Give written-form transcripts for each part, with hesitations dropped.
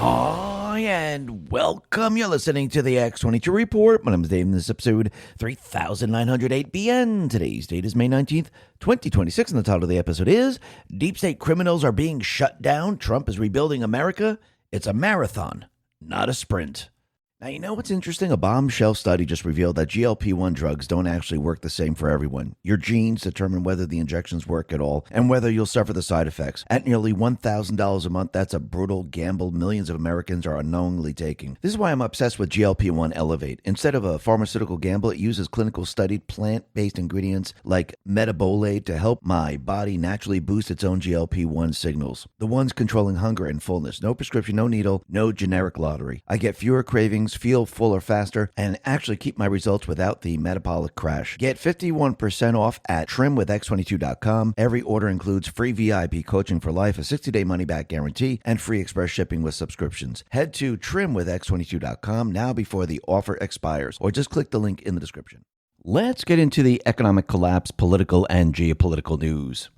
Hi, and welcome. You're listening to the X22 Report. My name is Dave, and this is episode 3908 BN. Today's date is May 19th, 2026, and the title of the episode is Deep State Criminals Are Being Shut Down. Trump is Rebuilding America. It's a marathon, not a sprint. Now, you know what's interesting? A bombshell study just revealed that GLP-1 drugs don't actually work the same for everyone. Your genes determine whether the injections work at all and whether you'll suffer the side effects. At nearly $1,000 a month, that's a brutal gamble millions of Americans are unknowingly taking. This is why I'm obsessed with GLP-1 Elevate. Instead of a pharmaceutical gamble, it uses clinical studied plant-based ingredients like metabolate to help my body naturally boost its own GLP-1 signals. The ones controlling hunger and fullness. No prescription, no needle, no generic lottery. I get fewer cravings, feel fuller faster, and actually keep my results without the metabolic crash. Get 51% off at trimwithx22.com. Every order includes free VIP coaching for life, a 60-day money-back guarantee, and free express shipping with subscriptions. Head to trimwithx22.com now before the offer expires, or just click the link in the description. Let's get into the economic collapse, political, and geopolitical news.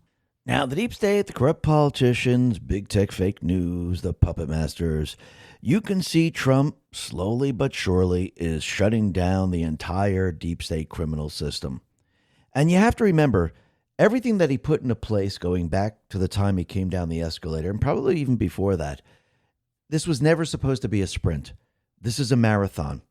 Now, the deep state, the corrupt politicians, big tech fake news, the puppet masters, you can see Trump slowly but surely is shutting down the entire deep state criminal system. And you have to remember, everything that he put into place going back to the time he came down the escalator, and probably even before that, this was never supposed to be a sprint. This is a marathon.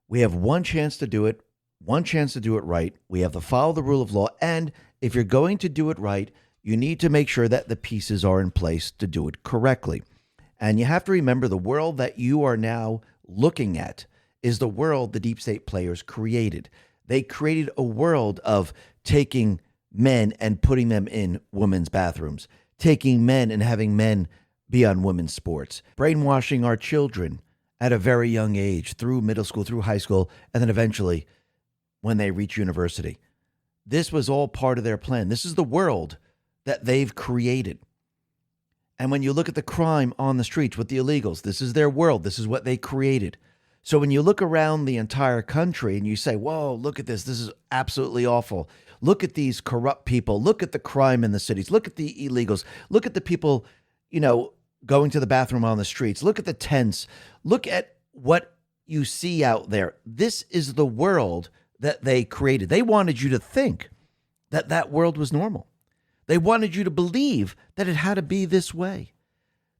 We have one chance to do it, one chance to do it right. We have to follow the rule of law. And if you're going to do it right, you need to make sure that the pieces are in place to do it correctly. And you have to remember the world that you are now looking at is the world the deep state players created. They created a world of taking men and putting them in women's bathrooms, taking men and having men be on women's sports, brainwashing our children at a very young age through middle school, through high school, and then eventually when they reach university. This was all part of their plan. This is the world that they've created. And when you look at the crime on the streets with the illegals, this is their world. This is what they created. So when you look around the entire country and you say, whoa, look at this. This is absolutely awful. Look at these corrupt people. Look at the crime in the cities. Look at the illegals. Look at the people, going to the bathroom on the streets. Look at the tents. Look at what you see out there. This is the world that they created. They wanted you to think that that world was normal. They wanted you to believe that it had to be this way.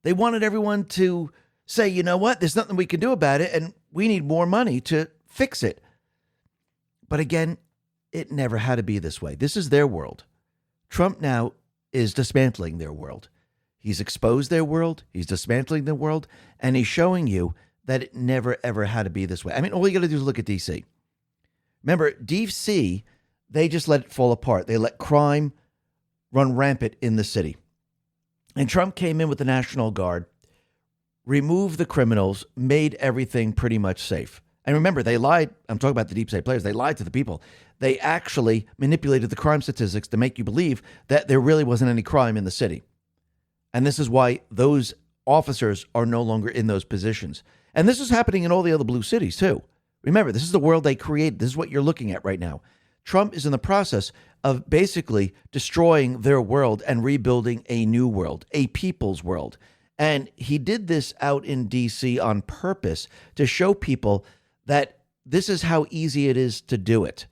They wanted everyone to say, you know what, there's nothing we can do about it, and we need more money to fix it. But again, it never had to be this way. This is their world. Trump now is dismantling their world. He's exposed their world, he's dismantling their world, and he's showing you that it never, ever had to be this way. I mean, all you got to do is look at D.C. Remember, D.C., they just let it fall apart. They let crime run rampant in the city. And Trump came in with the National Guard, removed the criminals, made everything pretty much safe. And remember, they lied. I'm talking about the deep state players. They lied to the people. They actually manipulated the crime statistics to make you believe that there really wasn't any crime in the city. And this is why those officers are no longer in those positions. And this is happening in all the other blue cities too. Remember, this is the world they created. This is what you're looking at right now. Trump is in the process of basically destroying their world and rebuilding a new world, a people's world. And he did this out in D.C. on purpose to show people that this is how easy it is to do it.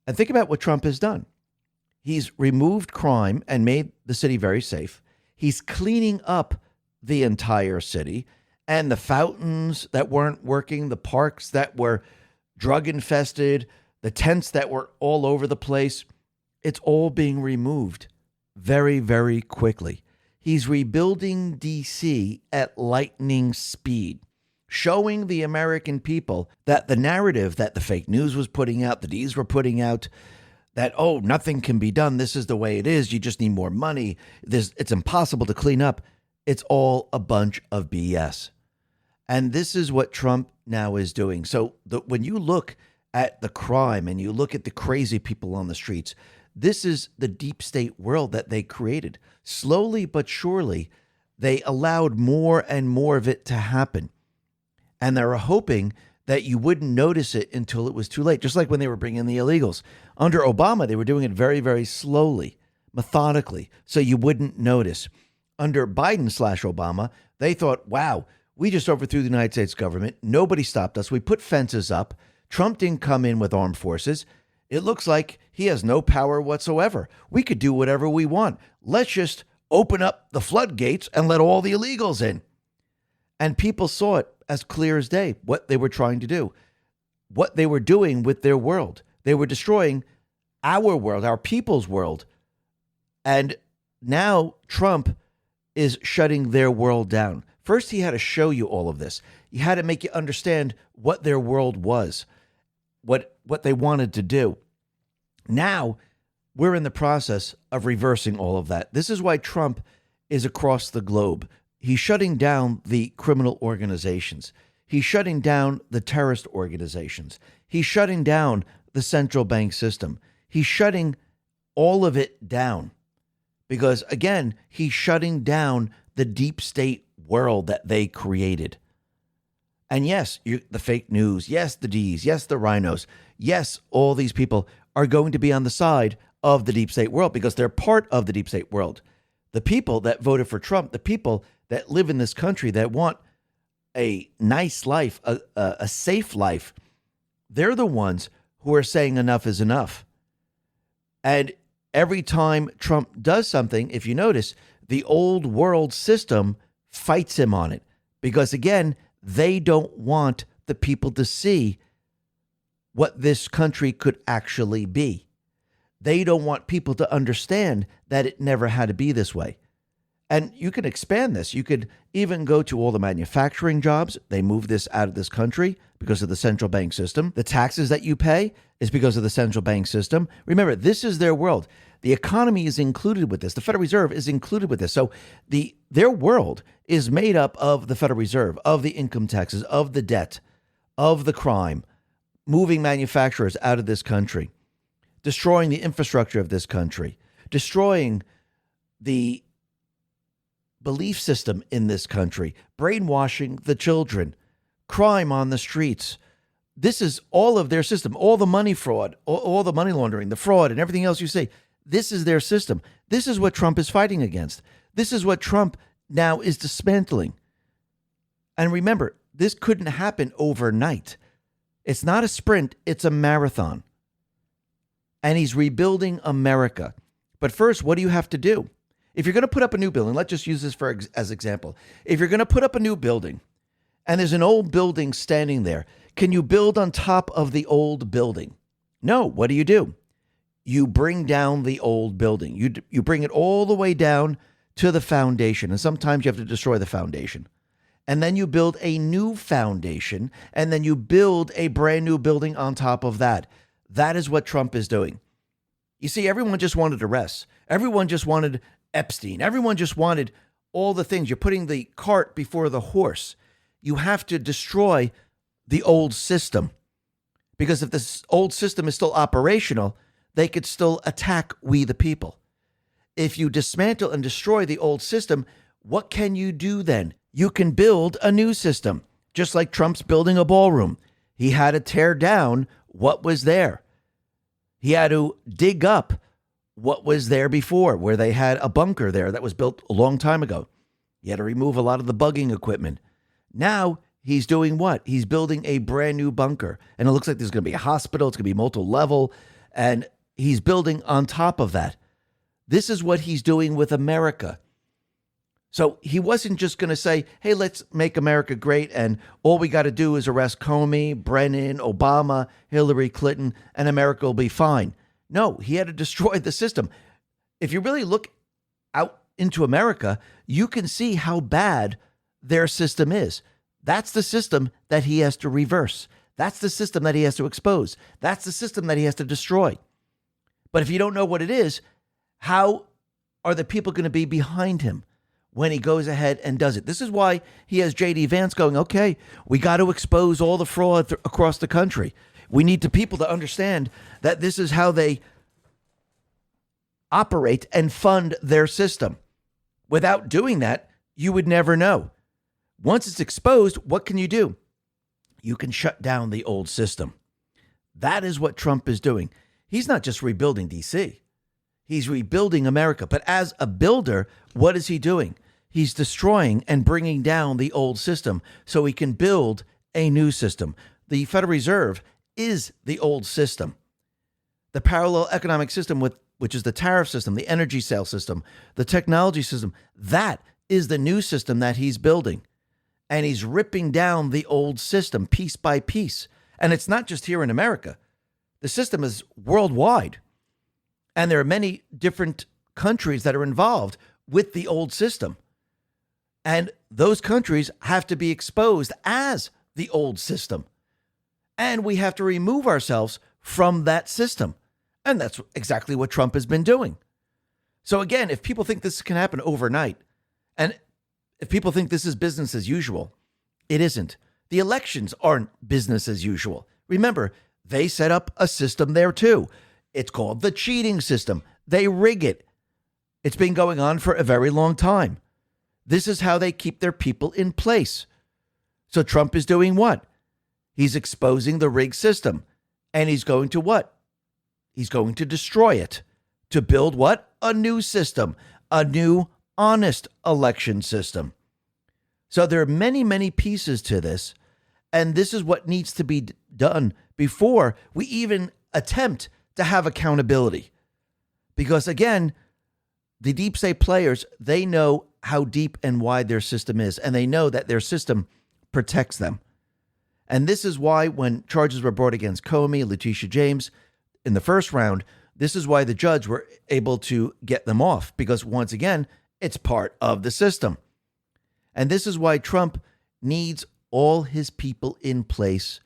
And think about what Trump has done. He's removed crime and made the city very safe. He's cleaning up the entire city, and the fountains that weren't working, the parks that were drug infested, the tents that were all over the place, it's all being removed very, very quickly. He's rebuilding D.C. at lightning speed, showing the American people that the narrative that the fake news was putting out, the D's were putting out, that, oh, nothing can be done. This is the way it is. You just need more money. It's impossible to clean up. It's all a bunch of BS. And this is what Trump now is doing. So when you look at the crime and you look at the crazy people on the streets, this is the deep state world that they created. Slowly but surely, they allowed more and more of it to happen. And they were hoping that you wouldn't notice it until it was too late. Just like when they were bringing in the illegals. Under Obama, they were doing it very, very slowly, methodically, so you wouldn't notice. Under Biden/Obama, they thought, wow, We just overthrew the United States government. Nobody stopped us. We put fences up. Trump didn't come in with armed forces. It looks like he has no power whatsoever. We could do whatever we want. Let's just open up the floodgates and let all the illegals in. And people saw it as clear as day, what they were trying to do, what they were doing with their world. They were destroying our world, our people's world. And now Trump is shutting their world down. First, he had to show you all of this. He had to make you understand what their world was, what they wanted to do. Now, we're in the process of reversing all of that. This is why Trump is across the globe. He's shutting down the criminal organizations. He's shutting down the terrorist organizations. He's shutting down the central bank system. He's shutting all of it down because, again, he's shutting down the deep state world that they created. And yes, the fake news, yes, the D's, yes, the rhinos, yes, all these people are going to be on the side of the deep state world because they're part of the deep state world. The people that voted for Trump, the people that live in this country that want a nice life, a safe life, they're the ones who are saying enough is enough. And every time Trump does something, if you notice, the old world system fights him on it because, again, they don't want the people to see what this country could actually be. They don't want people to understand that it never had to be this way. And you can expand this. You could even go to all the manufacturing jobs. They moved this out of this country because of the central bank system. The taxes that you pay is because of the central bank system. Remember, this is their world. The economy is included with this. The Federal Reserve is included with this. So their world is made up of the Federal Reserve, of the income taxes, of the debt, of the crime, moving manufacturers out of this country, destroying the infrastructure of this country, destroying the belief system in this country, brainwashing the children, crime on the streets. This is all of their system, all the money fraud, all the money laundering, the fraud, and everything else you see. This is their system. This is what Trump is fighting against. This is what Trump now is dismantling. And remember, this couldn't happen overnight. It's not a sprint, it's a marathon. And he's rebuilding America. But first, what do you have to do? If you're going to put up a new building, let's just use this as example. If you're going to put up a new building and there's an old building standing there, can you build on top of the old building? No. What do? You bring down the old building. You bring it all the way down to the foundation. And sometimes you have to destroy the foundation. And then you build a new foundation. And then you build a brand new building on top of that. That is what Trump is doing. You see, everyone just wanted arrests. Everyone just wanted Epstein. Everyone just wanted all the things. You're putting the cart before the horse. You have to destroy the old system. Because if this old system is still operational, they could still attack we the people. If you dismantle and destroy the old system, what can you do then? You can build a new system, just like Trump's building a ballroom. He had to tear down what was there. He had to dig up what was there before, where they had a bunker there that was built a long time ago. He had to remove a lot of the bugging equipment. Now he's doing what? He's building a brand new bunker. And it looks like there's going to be a hospital. It's going to be multi-level. And he's building on top of that. This is what he's doing with America. So he wasn't just going to say, hey, let's make America great. And all we got to do is arrest Comey, Brennan, Obama, Hillary Clinton, and America will be fine. No, he had to destroy the system. If you really look out into America, you can see how bad their system is. That's the system that he has to reverse. That's the system that he has to expose. That's the system that he has to destroy. But if you don't know what it is, how are the people going to be behind him when he goes ahead and does it? This is why he has J.D. Vance going, okay, we got to expose all the fraud across the country. We need the people to understand that this is how they operate and fund their system. Without doing that, you would never know. Once it's exposed, what can you do? You can shut down the old system. That is what Trump is doing. He's not just rebuilding D.C. He's rebuilding America. But as a builder, what is he doing? He's destroying and bringing down the old system so he can build a new system. The Federal Reserve is the old system. The parallel economic system, which is the tariff system, the energy sale system, the technology system, that is the new system that he's building. And he's ripping down the old system piece by piece. And it's not just here in America. The system is worldwide. And there are many different countries that are involved with the old system. And those countries have to be exposed as the old system. And we have to remove ourselves from that system. And that's exactly what Trump has been doing. So again, if people think this can happen overnight, and if people think this is business as usual, it isn't. The elections aren't business as usual. Remember, they set up a system there too. It's called the cheating system. They rig it. It's been going on for a very long time. This is how they keep their people in place. So Trump is doing what? He's exposing the rigged system. And he's going to what? He's going to destroy it. To build what? A new system. A new, honest election system. So there are many, many pieces to this. And this is what needs to be done before we even attempt to have accountability. Because again, the deep state players, they know how deep and wide their system is. And they know that their system protects them. And this is why when charges were brought against Comey, Letitia James, in the first round, this is why the judge were able to get them off. Because once again, it's part of the system. And this is why Trump needs all his people in place.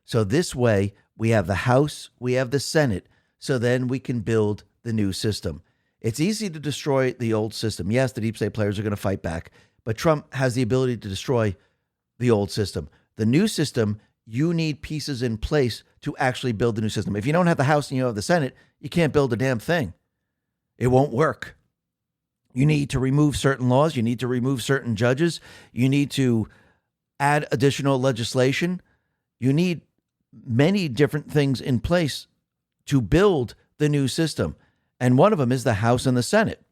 So this way, we have the House, we have the Senate, so then we can build the new system. It's easy to destroy the old system. Yes, the deep state players are going to fight back, but Trump has the ability to destroy the old system. The new system, you need pieces in place to actually build the new system. If you don't have the House and you have the Senate, you can't build a damn thing. It won't work. You need to remove certain laws. You need to remove certain judges. You need to add additional legislation. You need many different things in place to build the new system. And one of them is the House and the Senate.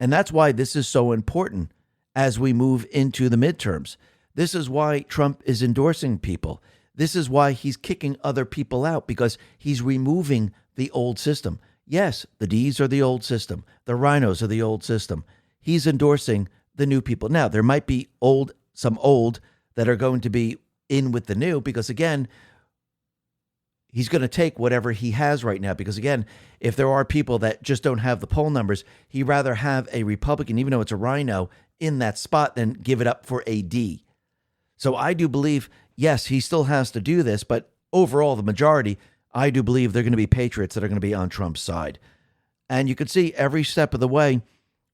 And that's why this is so important as we move into the midterms. This is why Trump is endorsing people. This is why he's kicking other people out, because he's removing the old system. Yes, the D's are the old system. The rhinos are the old system. He's endorsing the new people. Now, there might be some old that are going to be in with the new, because again, he's going to take whatever he has right now. Because again, if there are people that just don't have the poll numbers, he'd rather have a Republican, even though it's a rhino, in that spot than give it up for a D. So I do believe, yes, he still has to do this, but overall, the majority, I do believe they're going to be patriots that are going to be on Trump's side. And you can see every step of the way,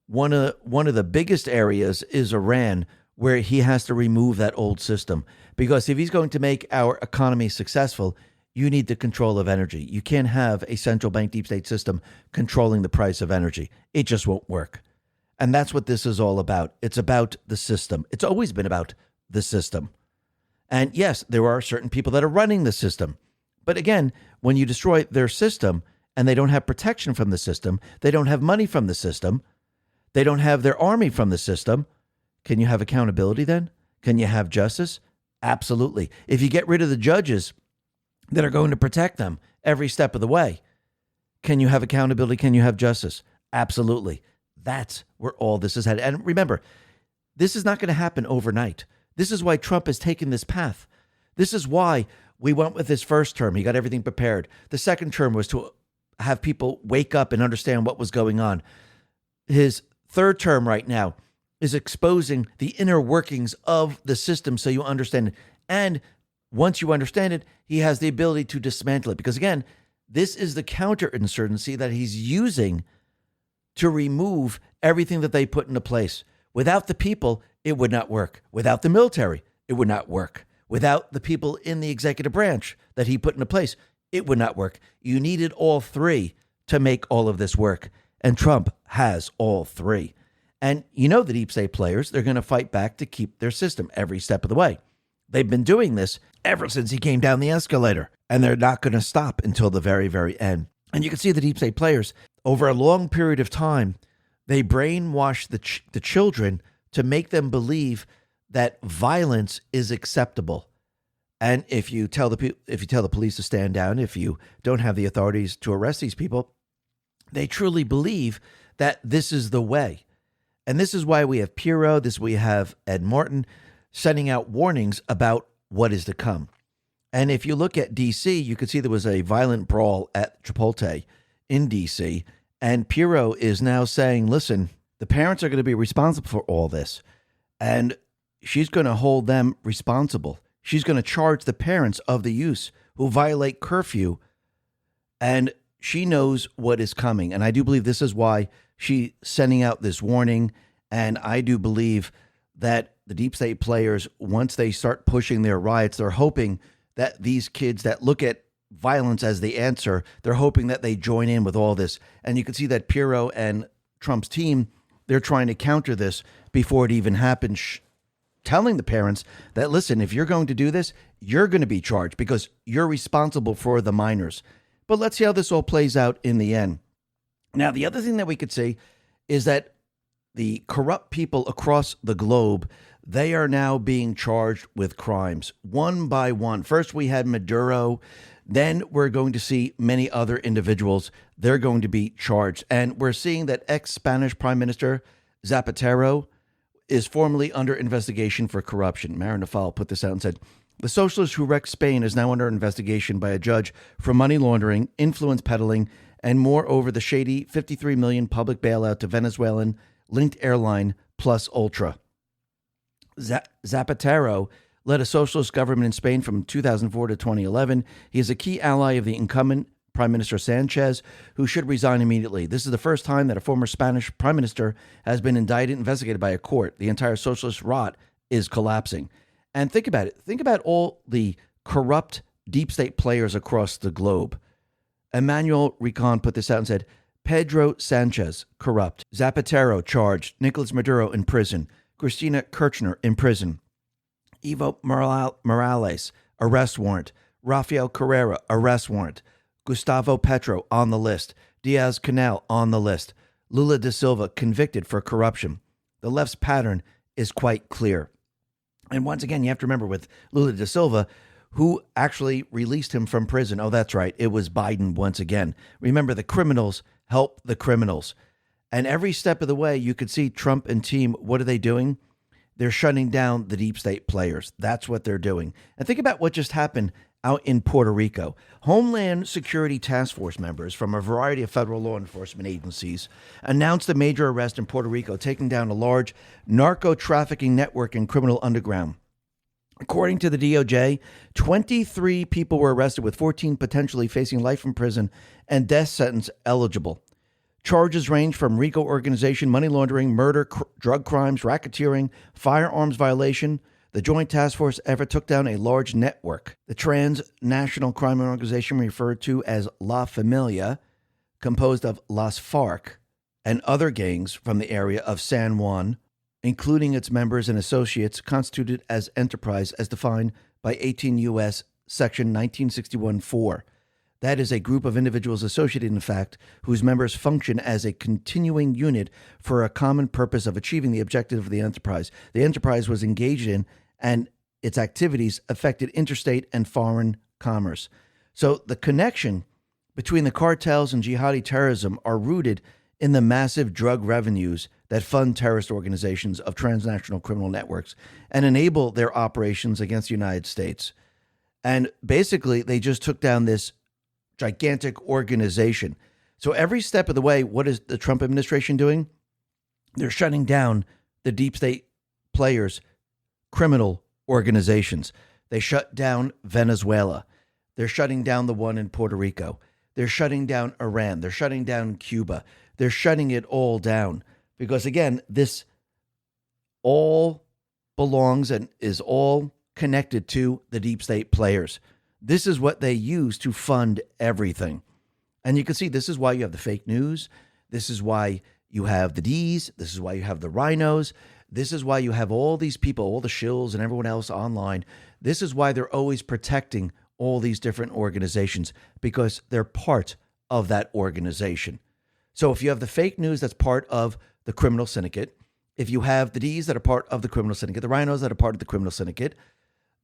one of the biggest areas is Iran, where he has to remove that old system. Because if he's going to make our economy successful, you need the control of energy. You can't have a central bank deep state system controlling the price of energy. It just won't work. And that's what this is all about. It's about the system. It's always been about the system. And yes, there are certain people that are running the system. But again, when you destroy their system and they don't have protection from the system, they don't have money from the system, they don't have their army from the system, can you have accountability then? Can you have justice? Absolutely. If you get rid of the judges that are going to protect them every step of the way, can you have accountability? Can you have justice? Absolutely. That's where all this is headed. And remember, this is not going to happen overnight. This is why Trump has taken this path. This is why we went with his first term. He got everything prepared. The second term was to have people wake up and understand what was going on. His third term right now is exposing the inner workings of the system so you understand it. And once you understand it, he has the ability to dismantle it. Because again, this is the counterinsurgency that he's using to remove everything that they put into place. Without the people, it would not work. Without the military, it would not work. Without the people in the executive branch that he put into place, it would not work. You needed all three to make all of this work. And Trump has all three. And you know the deep state players, they're going to fight back to keep their system every step of the way. They've been doing this ever since he came down the escalator. And they're not going to stop until the very, very end. And you can see the deep state players, over a long period of time, they brainwash the children to make them believe that violence is acceptable. And if you tell the police to stand down, if you don't have the authorities to arrest these people, they truly believe that this is the way. And this is why we have Pirro, we have Ed Martin sending out warnings about what is to come. And if you look at D.C., you could see there was a violent brawl at Chipotle in D.C., and Pirro is now saying, listen, the parents are going to be responsible for all this, and she's going to hold them responsible. She's going to charge the parents of the youths who violate curfew, and she knows what is coming. And I do believe this is why she's sending out this warning, and I do believe that the deep state players, once they start pushing their riots, they're hoping that these kids that look at violence as the answer, they're hoping that they join in with all this. And you can see that Pirro and Trump's team, they're trying to counter this before it even happens, telling the parents that, listen, if you're going to do this, you're going to be charged because you're responsible for the minors. But let's see how this all plays out in the end. Now, the other thing that we could see is that the corrupt people across the globe, they are now being charged with crimes one by one. First, we had Maduro. Then we're going to see many other individuals. They're going to be charged. And we're seeing that ex-Spanish Prime Minister Zapatero is formally under investigation for corruption. Marin Nafal put this out and said, the socialist who wrecked Spain is now under investigation by a judge for money laundering, influence peddling, and moreover, the shady $53 million public bailout to Venezuelan linked airline Plus Ultra. Zapatero led a socialist government in Spain from 2004 to 2011. He is a key ally of the incumbent Prime Minister Sanchez, who should resign immediately. This is the first time that a former Spanish prime minister has been indicted and investigated by a court. The entire socialist rot is collapsing. And think about it. Think about all the corrupt deep state players across the globe. Emmanuel Ricon put this out and said, Pedro Sanchez, corrupt. Zapatero, charged. Nicolas Maduro, in prison. Cristina Kirchner, in prison. Evo Morales, arrest warrant. Rafael Carrera, arrest warrant. Gustavo Petro, on the list. Diaz-Canel, on the list. Lula da Silva, convicted for corruption. The left's pattern is quite clear. And once again, you have to remember with Lula da Silva, who actually released him from prison. Oh, that's right. It was Biden once again. Remember, the criminals help the criminals. And every step of the way, you could see Trump and team, what are they doing? They're shutting down the deep state players. That's what they're doing. And think about what just happened out in Puerto Rico. Homeland Security Task Force members from a variety of federal law enforcement agencies announced a major arrest in Puerto Rico, taking down a large narco-trafficking network and criminal underground. According to the DOJ, 23 people were arrested, with 14 potentially facing life in prison and death sentence eligible. Charges range from RICO organization, money laundering, murder, drug crimes, racketeering, firearms violation. The Joint Task Force effort took down a large network. The transnational crime organization, referred to as La Familia, composed of Las FARC and other gangs from the area of San Juan, including its members and associates, constituted as enterprise as defined by 18 U.S. Section 1961-4. That is a group of individuals associated, in fact, whose members function as a continuing unit for a common purpose of achieving the objective of the enterprise. The enterprise was engaged in, and its activities affected interstate and foreign commerce. So the connection between the cartels and jihadi terrorism are rooted in the massive drug revenues that fund terrorist organizations of transnational criminal networks and enable their operations against the United States. And basically, they just took down this gigantic organization. So every step of the way, what is the Trump administration doing? They're shutting down the deep state players' criminal organizations. They shut down Venezuela. They're shutting down the one in Puerto Rico. They're shutting down Iran. They're shutting down Cuba. They're shutting it all down because, again, this all belongs and is all connected to the deep state players. This is what they use to fund everything. And you can see this is why you have the fake news. This is why you have the D's. This is why you have the rhinos. This is why you have all these people, all the shills and everyone else online. This is why they're always protecting all these different organizations, because they're part of that organization. So if you have the fake news that's part of the criminal syndicate, if you have the Ds that are part of the criminal syndicate, the rhinos that are part of the criminal syndicate,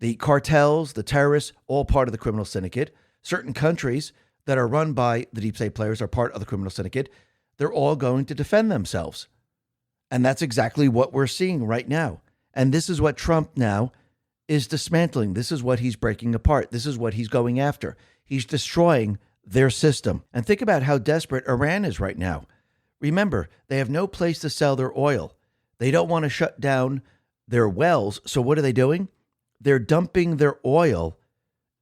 the cartels, the terrorists, all part of the criminal syndicate, certain countries that are run by the deep state players are part of the criminal syndicate, they're all going to defend themselves. And that's exactly what we're seeing right now. And this is what Trump now is dismantling. This is what he's breaking apart. This is what he's going after. He's destroying their system. And think about how desperate Iran is right now. Remember, they have no place to sell their oil. They don't want to shut down their wells. So what are they doing? They're dumping their oil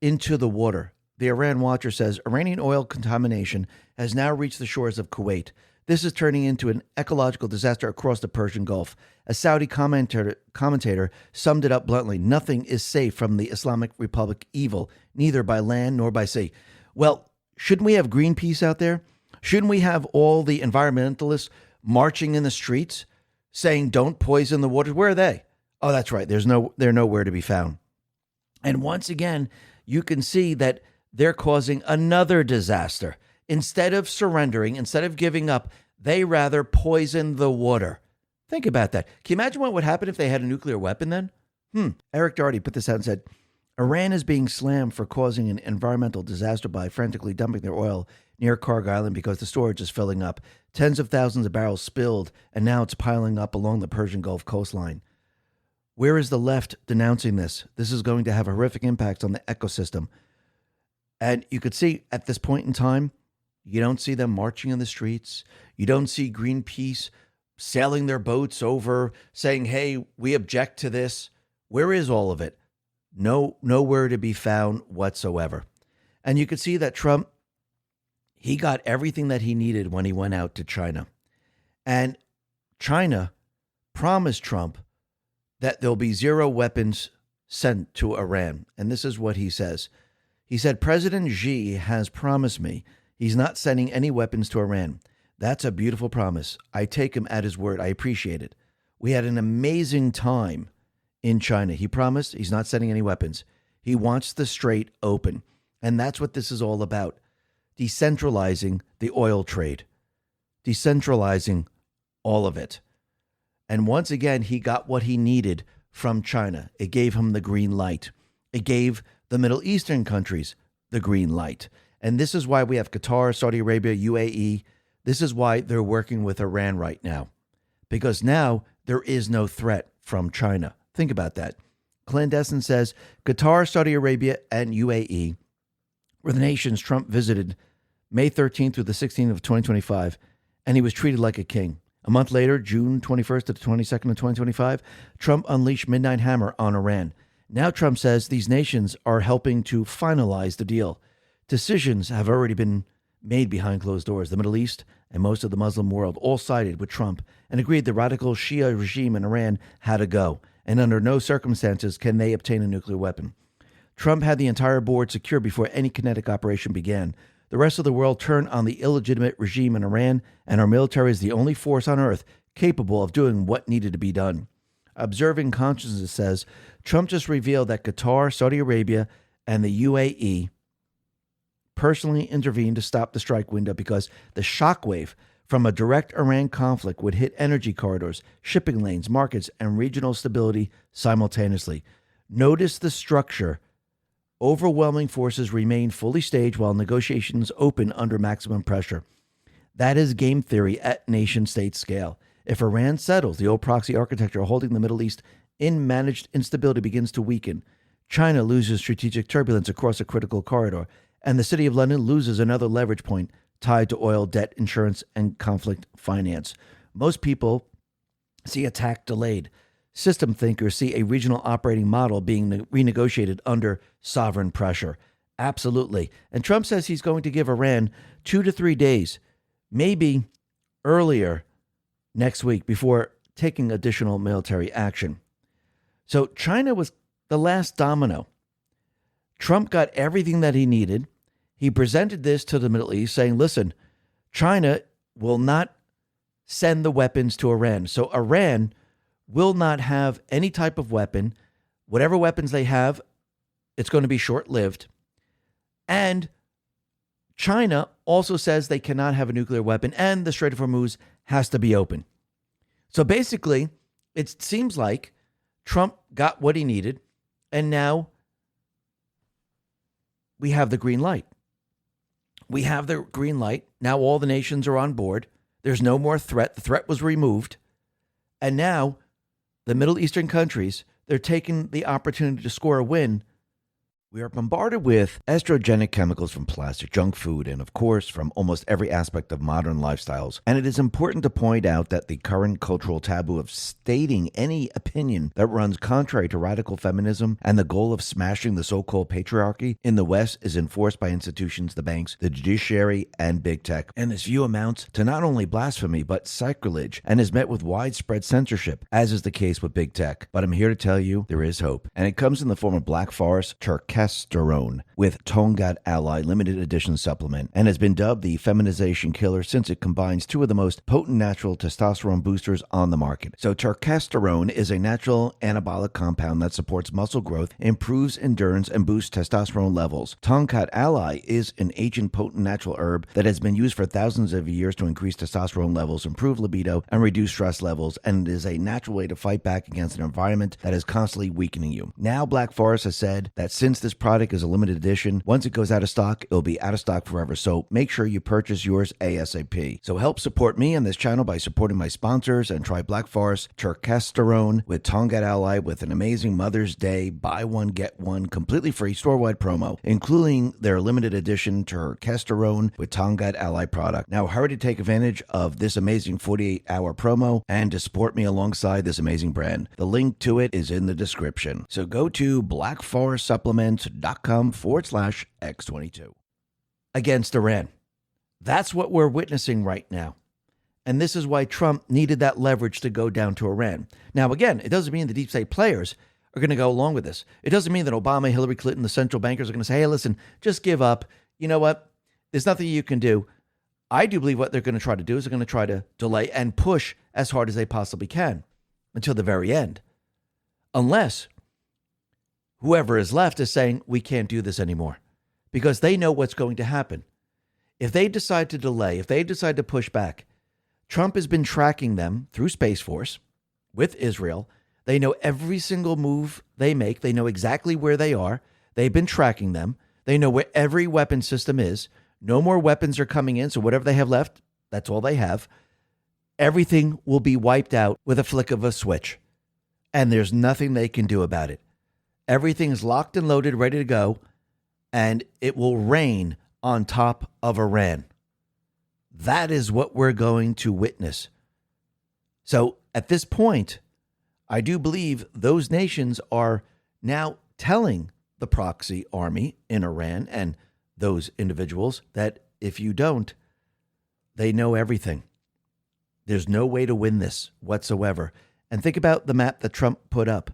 into the water. The Iran Watcher says Iranian oil contamination has now reached the shores of Kuwait. This is turning into an ecological disaster across the Persian Gulf. A Saudi commentator summed it up bluntly: nothing is safe from the Islamic Republic evil, neither by land nor by sea. Well, shouldn't we have Greenpeace out there? Shouldn't we have all the environmentalists marching in the streets saying don't poison the waters? Where are they? Oh, that's right. They're nowhere to be found. And once again, you can see that they're causing another disaster. Instead of surrendering, instead of giving up, they rather poison the water. Think about that. Can you imagine what would happen if they had a nuclear weapon then? Eric Doherty put this out and said, Iran is being slammed for causing an environmental disaster by frantically dumping their oil near Karg Island because the storage is filling up. Tens of thousands of barrels spilled, and now it's piling up along the Persian Gulf coastline. Where is the left denouncing this? This is going to have horrific impacts on the ecosystem. And you could see at this point in time, you don't see them marching in the streets. You don't see Greenpeace sailing their boats over saying, hey, we object to this. Where is all of it? Nowhere to be found whatsoever. And you could see that Trump, he got everything that he needed when he went out to China. And China promised Trump that there'll be zero weapons sent to Iran. And this is what he says. He said, President Xi has promised me he's not sending any weapons to Iran. That's a beautiful promise. I take him at his word. I appreciate it. We had an amazing time in China. He promised he's not sending any weapons. He wants the strait open. And that's what this is all about. Decentralizing the oil trade. Decentralizing all of it. And once again, he got what he needed from China. It gave him the green light. It gave the Middle Eastern countries the green light. And this is why we have Qatar, Saudi Arabia, UAE. This is why they're working with Iran right now. Because now there is no threat from China. Think about that. Clandestine says Qatar, Saudi Arabia, and UAE were the nations Trump visited May 13th through the 16th of 2025, and he was treated like a king. A month later, June 21st to the 22nd of 2025, Trump unleashed Midnight Hammer on Iran. Now Trump says these nations are helping to finalize the deal. Decisions have already been made behind closed doors. The Middle East and most of the Muslim world all sided with Trump and agreed the radical Shia regime in Iran had to go, and under no circumstances can they obtain a nuclear weapon. Trump had the entire board secure before any kinetic operation began. The rest of the world turned on the illegitimate regime in Iran, and our military is the only force on earth capable of doing what needed to be done. Observing Consciousness says Trump just revealed that Qatar, Saudi Arabia, and the UAE personally intervened to stop the strike window because the shockwave from a direct Iran conflict would hit energy corridors, shipping lanes, markets, and regional stability simultaneously. Notice the structure. Overwhelming forces remain fully staged while negotiations open under maximum pressure. That is game theory at nation-state scale. If Iran settles, the old proxy architecture holding the Middle East in managed instability begins to weaken. China loses strategic turbulence across a critical corridor, and the City of London loses another leverage point tied to oil, debt, insurance, and conflict finance. Most people see attack delayed. System thinkers see a regional operating model being renegotiated under sovereign pressure. Absolutely. And Trump says he's going to give Iran 2 to 3 days, maybe earlier next week, before taking additional military action. So China was the last domino. Trump got everything that he needed. He presented this to the Middle East saying, listen, China will not send the weapons to Iran. So Iran will not have any type of weapon. Whatever weapons they have, it's going to be short-lived. And China also says they cannot have a nuclear weapon, and the Strait of Hormuz has to be open. So basically, It seems like Trump got what he needed, and now we have the green light. We have the green light. Now all the nations are on board. There's no more threat. The threat was removed. And now the Middle Eastern countries, they're taking the opportunity to score a win. We are bombarded with estrogenic chemicals from plastic, junk food, and of course from almost every aspect of modern lifestyles. And it is important to point out that the current cultural taboo of stating any opinion that runs contrary to radical feminism and the goal of smashing the so-called patriarchy in the West is enforced by institutions, the banks, the judiciary, and big tech. And this view amounts to not only blasphemy, but sacrilege, and is met with widespread censorship, as is the case with big tech. But I'm here to tell you there is hope. And it comes in the form of Black Forest Turkesterone with Tongkat Ally limited edition supplement, and has been dubbed the feminization killer since it combines two of the most potent natural testosterone boosters on the market. So Turkesterone is a natural anabolic compound that supports muscle growth, improves endurance, and boosts testosterone levels. Tongkat Ally is an agent-potent natural herb that has been used for thousands of years to increase testosterone levels, improve libido, and reduce stress levels, and it is a natural way to fight back against an environment that is constantly weakening you. Now Black Forest has said that since this product is a limited edition, once it goes out of stock, it'll be out of stock forever. So make sure you purchase yours ASAP. So help support me and this channel by supporting my sponsors and try Black Forest Turkesterone with Tongkat Ally with an amazing Mother's Day buy one get one completely free Storewide promo, including their limited edition Turkesterone with Tongkat Ally product. Now hurry to take advantage of this amazing 48-hour promo and to support me alongside this amazing brand. The link to it is in the description. So go to blackforestsupplements.com/X22. Against Iran. That's what we're witnessing right now. And this is why Trump needed that leverage to go down to Iran. Now, again, it doesn't mean the deep state players are going to go along with this. It doesn't mean that Obama, Hillary Clinton, the central bankers are going to say, hey, listen, just give up. You know what? There's nothing you can do. I do believe what they're going to try to do is they're going to try to delay and push as hard as they possibly can until the very end. Unless whoever is left is saying, we can't do this anymore, because they know what's going to happen. If they decide to delay, if they decide to push back, Trump has been tracking them through Space Force with Israel. They know every single move they make. They know exactly where they are. They've been tracking them. They know where every weapon system is. No more weapons are coming in, so whatever they have left, that's all they have. Everything will be wiped out with a flick of a switch, and there's nothing they can do about it. Everything is locked and loaded, ready to go, and it will rain on top of Iran. That is what we're going to witness. So at this point, I do believe those nations are now telling the proxy army in Iran and those individuals that if you don't, they know everything. There's no way to win this whatsoever. And think about the map that Trump put up.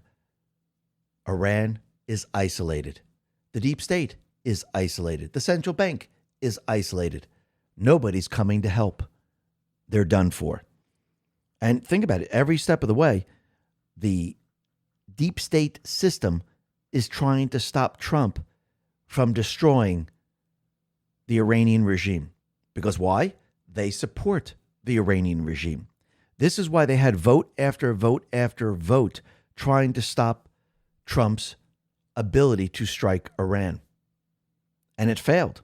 Iran is isolated. The deep state is isolated. The central bank is isolated. Nobody's coming to help. They're done for. And think about it. Every step of the way, the deep state system is trying to stop Trump from destroying the Iranian regime. Because why? They support the Iranian regime. This is why they had vote after vote after vote trying to stop Trump's ability to strike Iran. And it failed.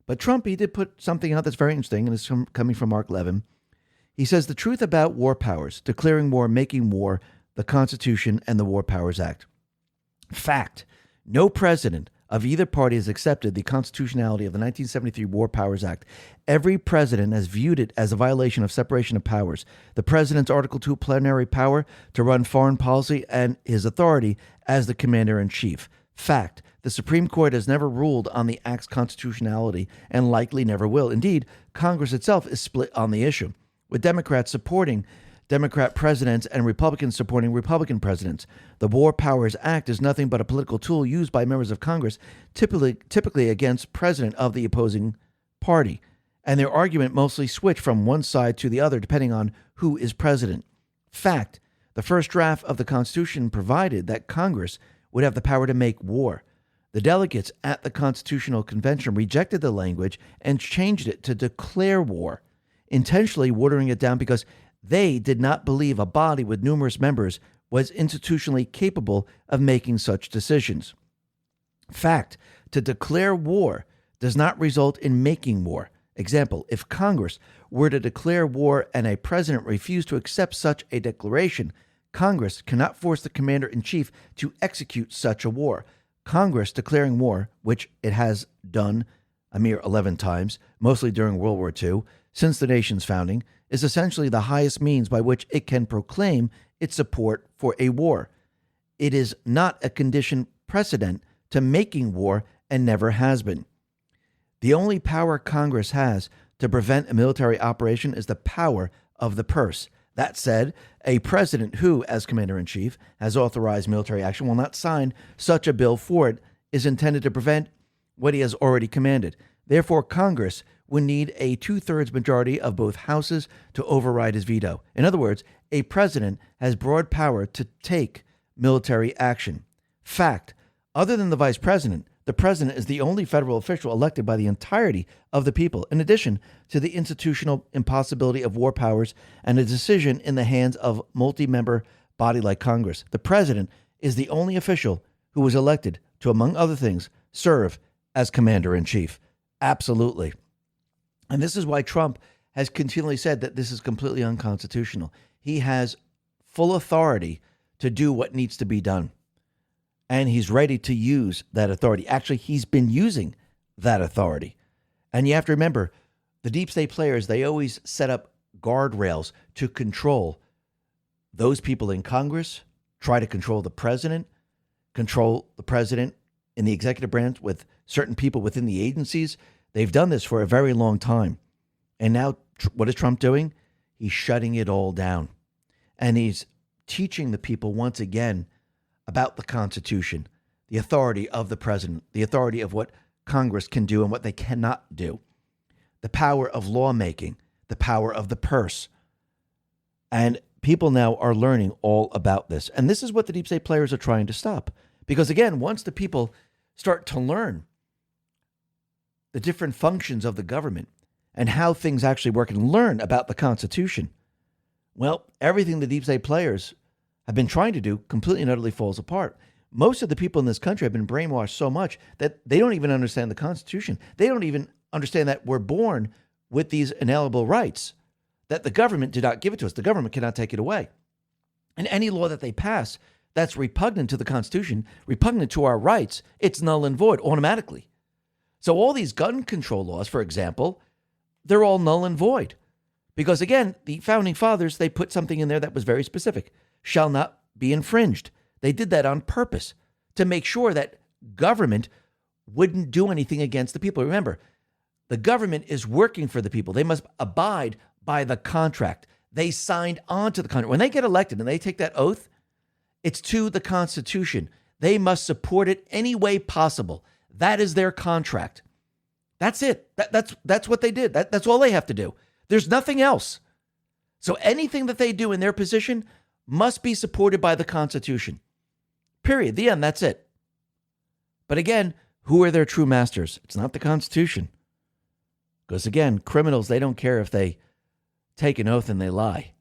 But Trump, he did put something out that's very interesting, and it's coming from Mark Levin. He says the truth about war powers, declaring war, making war, the Constitution, and the War Powers Act. Fact, no president of either party has accepted the constitutionality of the 1973 War Powers Act. Every president has viewed it as a violation of separation of powers. The president's Article 2 plenary power to run foreign policy and his authority as the commander-in-chief. Fact, the Supreme Court has never ruled on the act's constitutionality and likely never will. Indeed, Congress itself is split on the issue, with Democrats supporting Democrat presidents and Republicans supporting Republican presidents. The War Powers Act is nothing but a political tool used by members of Congress, typically against president of the opposing party. And their argument mostly switch from one side to the other depending on who is president. Fact, the first draft of the Constitution provided that Congress would have the power to make war. The delegates at the Constitutional Convention rejected the language and changed it to declare war, intentionally watering it down because They did not believe a body with numerous members was institutionally capable of making such decisions. Fact, to declare war does not result in making war. Example, if Congress were to declare war and a president refused to accept such a declaration, Congress cannot force the commander-in-chief to execute such a war. Congress declaring war, which it has done a mere 11 times, mostly during World War II, since the nation's founding, is essentially the highest means by which it can proclaim its support for a war. It is not a condition precedent to making war and never has been. The only power Congress has to prevent a military operation is the power of the purse. That said, a president who, as commander-in-chief, has authorized military action will not sign such a bill, for it is intended to prevent what he has already commanded. Therefore, Congress would need a 2/3 majority of both houses to override his veto. In other words, a president has broad power to take military action. Fact, other than the vice president, the president is the only federal official elected by the entirety of the people, in addition to the institutional impossibility of war powers and a decision in the hands of multi-member body like Congress. The president is the only official who was elected to, among other things, serve as commander-in-chief. Absolutely. And this is why Trump has continually said that this is completely unconstitutional. He has full authority to do what needs to be done. And he's ready to use that authority. Actually, he's been using that authority. And you have to remember, the deep state players, they always set up guardrails to control those people in Congress, try to control the president in the executive branch with certain people within the agencies. They've done this for a very long time. And now what is Trump doing? He's shutting it all down. And he's teaching the people once again about the Constitution, the authority of the president, the authority of what Congress can do and what they cannot do, the power of lawmaking, the power of the purse. And people now are learning all about this. And this is what the deep state players are trying to stop. Because again, once the people start to learn the different functions of the government and how things actually work and learn about the Constitution, well, everything the deep state players have been trying to do completely and utterly falls apart. Most of the people in this country have been brainwashed so much that they don't even understand the Constitution. They don't even understand that we're born with these inalienable rights, that the government did not give it to us. The government cannot take it away. And any law that they pass that's repugnant to the Constitution, repugnant to our rights, it's null and void automatically. So all these gun control laws, for example, they're all null and void. Because again, the founding fathers, they put something in there that was very specific. Shall not be infringed. They did that on purpose to make sure that government wouldn't do anything against the people. Remember, the government is working for the people. They must abide by the contract. They signed on to the contract. When they get elected and they take that oath, it's to the Constitution. They must support it any way possible. That is their contract. That's it. That's what they did. That's all they have to do. There's nothing else. So anything that they do in their position must be supported by the Constitution. Period. The end. That's it. But again, who are their true masters? It's not the Constitution. Because again, criminals, they don't care if they take an oath and they lie.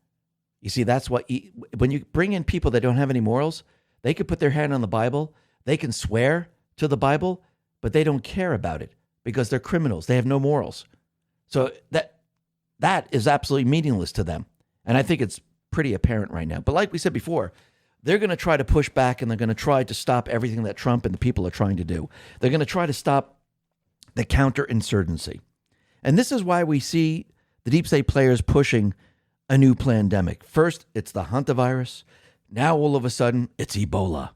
You see, that's what, when you bring in people that don't have any morals, they could put their hand on the Bible, they can swear to the Bible, but they don't care about it because they're criminals. They have no morals. So that is absolutely meaningless to them. And I think it's pretty apparent right now. But like we said before, they're going to try to push back and they're going to try to stop everything that Trump and the people are trying to do. They're going to try to stop the counterinsurgency. And this is why we see the deep state players pushing a new pandemic. First, it's the hantavirus. Now, all of a sudden, it's Ebola.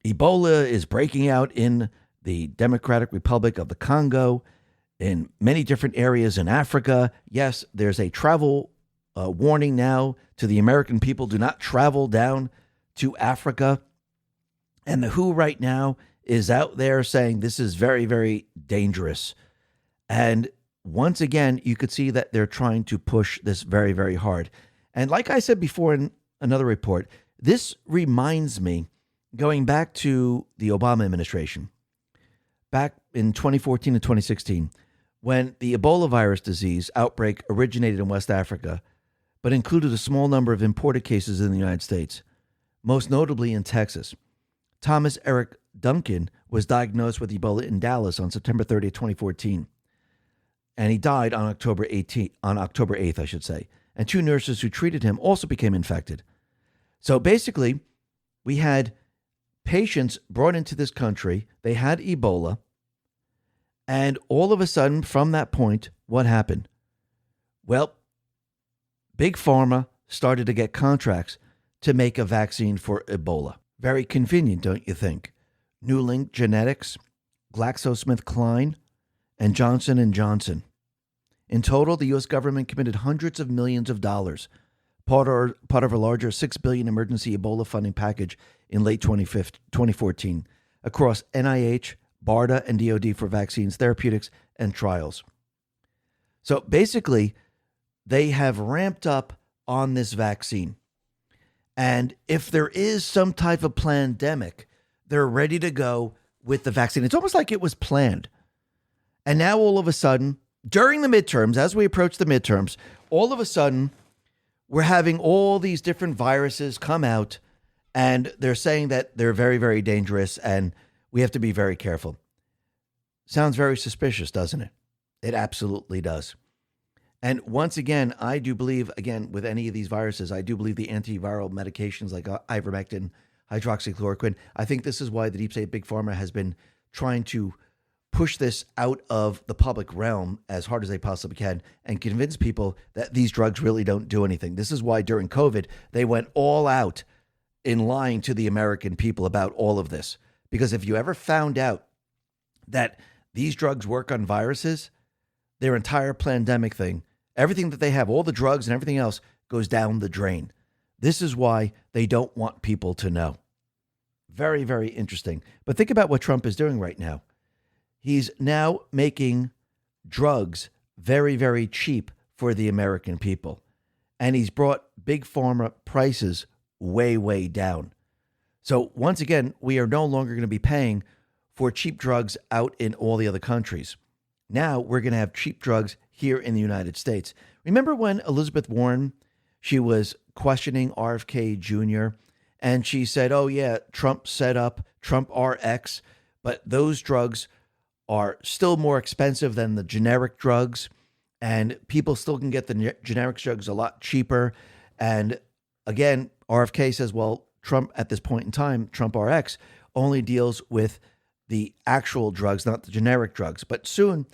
Ebola is breaking out in the Democratic Republic of the Congo, in many different areas in Africa. Yes, there's a travel warning now to the American people. Do not travel down to Africa. And the WHO right now is out there saying this is very, very dangerous. And once again, you could see that they're trying to push this very, very hard. And like I said before in another report, this reminds me, going back to the Obama administration, back in 2014 and 2016, when the Ebola virus disease outbreak originated in West Africa, but included a small number of imported cases in the United States, most notably in Texas. Thomas Eric Duncan was diagnosed with Ebola in Dallas on September 30th, 2014, and he died on October 8th, I should say. And 2 nurses who treated him also became infected. So basically, we had patients brought into this country. They had Ebola. And all of a sudden, from that point, what happened? Well, Big Pharma started to get contracts to make a vaccine for Ebola. Very convenient, don't you think? Newlink Genetics, GlaxoSmithKline, and Johnson & Johnson. In total, the U.S. government committed hundreds of millions of dollars, part of a larger $6 billion emergency Ebola funding package in late 2014 across NIH, BARDA, and DoD for vaccines, therapeutics, and trials. So basically, they have ramped up on this vaccine. And if there is some type of pandemic, they're ready to go with the vaccine. It's almost like it was planned. And now all of a sudden, during the midterms, as we approach the midterms, all of a sudden, we're having all these different viruses come out, and they're saying that they're very, very dangerous, and we have to be very careful. Sounds very suspicious, doesn't it? It absolutely does. And once again, I do believe, again, with any of these viruses, I do believe the antiviral medications like ivermectin, hydroxychloroquine, I think this is why the deep state Big Pharma has been trying to push this out of the public realm as hard as they possibly can and convince people that these drugs really don't do anything. This is why during COVID, they went all out in lying to the American people about all of this. Because if you ever found out that these drugs work on viruses, their entire pandemic thing, everything that they have, all the drugs and everything else goes down the drain. This is why they don't want people to know. Very, very interesting. But think about what Trump is doing right now. He's now making drugs very, very cheap for the American people. And he's brought Big Pharma prices way, way down. So once again, we are no longer going to be paying for cheap drugs out in all the other countries. Now we're going to have cheap drugs here in the United States. Remember when Elizabeth Warren, she was questioning RFK Jr., and she said, oh yeah, Trump set up Trump RX, but those drugs are still more expensive than the generic drugs, and people still can get the generic drugs a lot cheaper. And again, RFK says, well, Trump at this point in time, Trump RX only deals with the actual drugs, not the generic drugs. But soon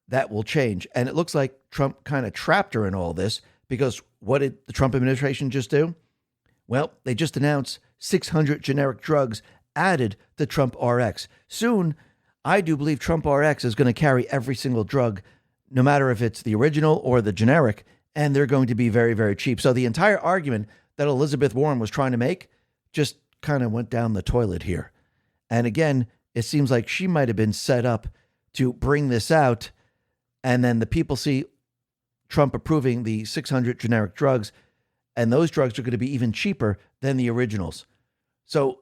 that will change. And it looks like Trump kind of trapped her in all this, because what did the Trump administration just do? Well, they just announced 600 generic drugs added to Trump RX. Soon, I do believe Trump RX is going to carry every single drug, no matter if it's the original or the generic, and they're going to be very, very cheap. So the entire argument that Elizabeth Warren was trying to make just kind of went down the toilet here. And again, it seems like she might have been set up to bring this out, and then the people see Trump approving the 600 generic drugs, and those drugs are going to be even cheaper than the originals. So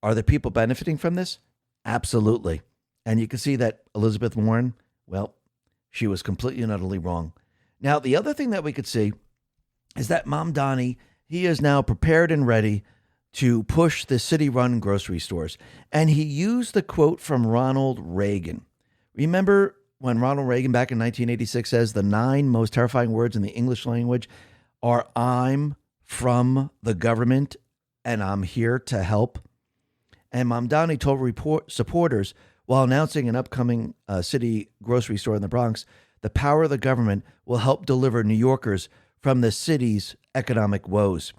are the people benefiting from this? Absolutely. And you can see that Elizabeth Warren, well, she was completely and utterly wrong. Now, the other thing that we could see is that Mamdani, he is now prepared and ready to push the city-run grocery stores. And he used the quote from Ronald Reagan. Remember when Ronald Reagan back in 1986 says the 9 most terrifying words in the English language are "I'm from the government and I'm here to help"? And Mamdani told supporters while announcing an upcoming city grocery store in the Bronx, the power of the government will help deliver New Yorkers from the city's economic woes.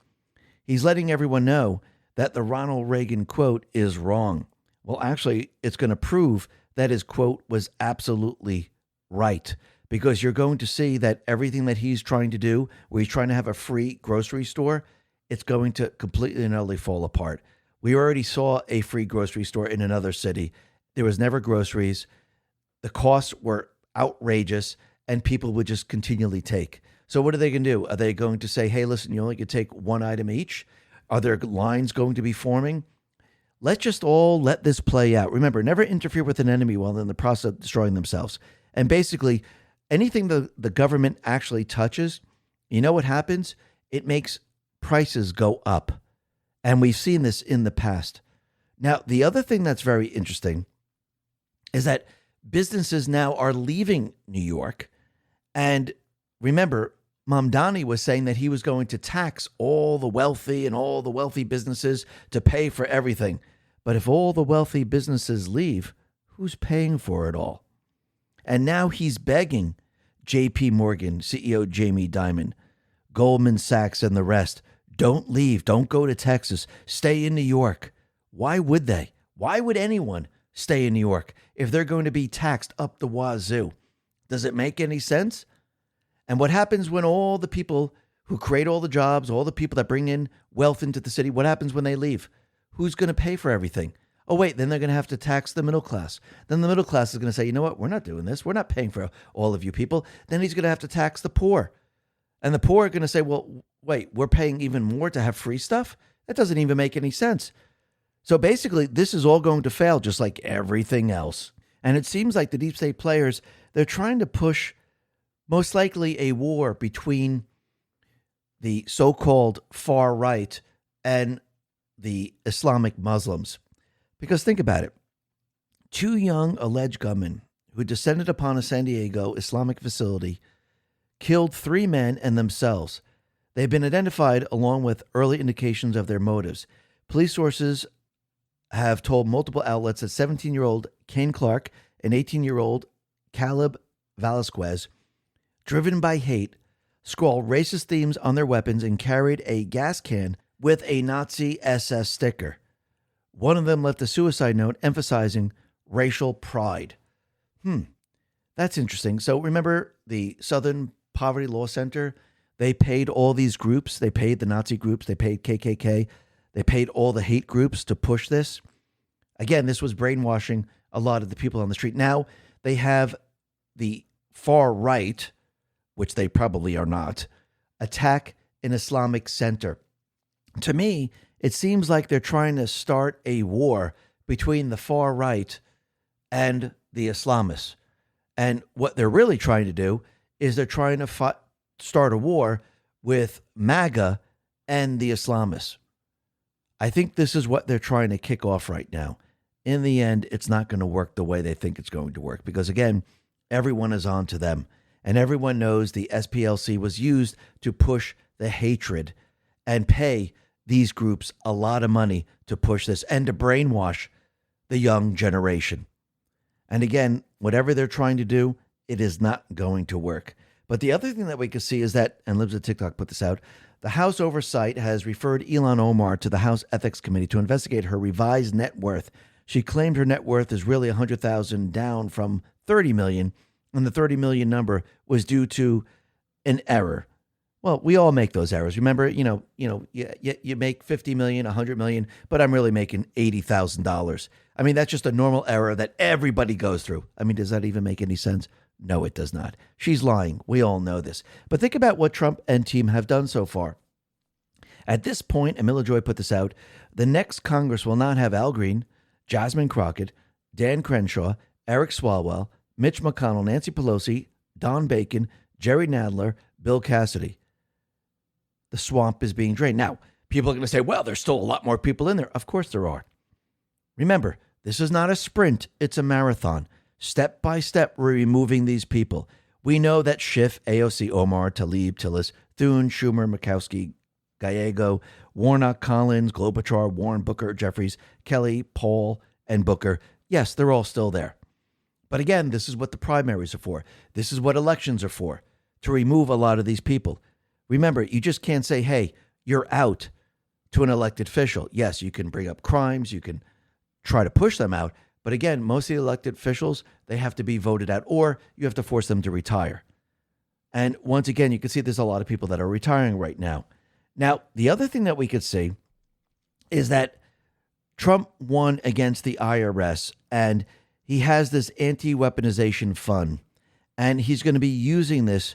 He's letting everyone know that the Ronald Reagan quote is wrong. Well, actually, it's going to prove that his quote was absolutely right, because you're going to see that everything that he's trying to do, where he's trying to have a free grocery store, it's going to completely and utterly fall apart. We already saw a free grocery store in another city. There was never groceries. The costs were outrageous, and people would just continually take. So what are they going to do? Are they going to say, hey, listen, you only can take one item each? Are there lines going to be forming? Let's just all let this play out. Remember, never interfere with an enemy while they're in the process of destroying themselves. And basically, anything the government actually touches, you know what happens? it makes prices go up. And we've seen this in the past. Now, the other thing that's very interesting is that businesses now are leaving New York. And remember, Mamdani was saying that he was going to tax all the wealthy and all the wealthy businesses to pay for everything. But if all the wealthy businesses leave, who's paying for it all? And now he's begging JP Morgan, CEO Jamie Dimon, Goldman Sachs, and the rest, don't leave. Don't go to Texas. Stay in New York. Why would they? Why would anyone stay in New York if they're going to be taxed up the wazoo? Does it make any sense? And what happens when all the people who create all the jobs, all the people that bring in wealth into the city, what happens when they leave? Who's going to pay for everything? Oh, wait, then they're going to have to tax the middle class. Then the middle class is going to say, you know what? We're not doing this. We're not paying for all of you people. Then he's going to have to tax the poor. And the poor are going to say, well, wait, we're paying even more to have free stuff? That doesn't even make any sense. So basically, this is all going to fail just like everything else. And it seems like the deep state players, they're trying to push most likely a war between the so-called far right and the Islamic Muslims. Because think about it. 2 young alleged gunmen who descended upon a San Diego Islamic facility killed 3 men and themselves. They've been identified along with early indications of their motives. Police sources have told multiple outlets that 17-year-old Kane Clark and 18-year-old Caleb Velasquez, driven by hate, scrawled racist themes on their weapons and carried a gas can with a Nazi SS sticker. One of them left a suicide note emphasizing racial pride. That's interesting. So remember the Southern Poverty Law Center? They paid all these groups. They paid the Nazi groups. They paid KKK. They paid all the hate groups to push this. Again, this was brainwashing a lot of the people on the street. Now they have the far right, which they probably are not, attack an Islamic center. To me, it seems like they're trying to start a war between the far right and the Islamists. And what they're really trying to do is they're trying to start a war with MAGA and the Islamists. I think this is what they're trying to kick off right now. In the end, it's not going to work the way they think it's going to work because, again, everyone is on to them. And everyone knows the SPLC was used to push the hatred and pay these groups a lot of money to push this and to brainwash the young generation. And again, whatever they're trying to do, it is not going to work. But the other thing that we can see is that, and Libs at TikTok put this out, the House Oversight has referred Ilhan Omar to the House Ethics Committee to investigate her revised net worth. She claimed her net worth is really $100,000 down from $30 million, and the $30 million number was due to an error. Well, we all make those errors. Remember, you make $50 million, $100 million, but I'm really making $80,000. I mean, that's just a normal error that everybody goes through. I mean, does that even make any sense? No, it does not. She's lying. We all know this. But think about what Trump and team have done so far. At this point, and Miller Joy put this out, the next Congress will not have Al Green, Jasmine Crockett, Dan Crenshaw, Eric Swalwell, Mitch McConnell, Nancy Pelosi, Don Bacon, Jerry Nadler, Bill Cassidy. The swamp is being drained. Now, people are going to say, well, there's still a lot more people in there. Of course there are. Remember, this is not a sprint. It's a marathon. Step by step, we're removing these people. We know that Schiff, AOC, Omar, Tlaib, Tillis, Thune, Schumer, Murkowski, Gallego, Warnock, Collins, Klobuchar, Warren, Booker, Jeffries, Kelly, Paul, and Booker. Yes, they're all still there. But again, this is what the primaries are for. This is what elections are for, to remove a lot of these people. Remember, you just can't say, hey, you're out to an elected official. Yes, you can bring up crimes. You can try to push them out. But again, most of the elected officials, they have to be voted out or you have to force them to retire. And once again, you can see there's a lot of people that are retiring right now. Now, the other thing that we could see is that Trump won against the IRS and he has this anti-weaponization fund and he's going to be using this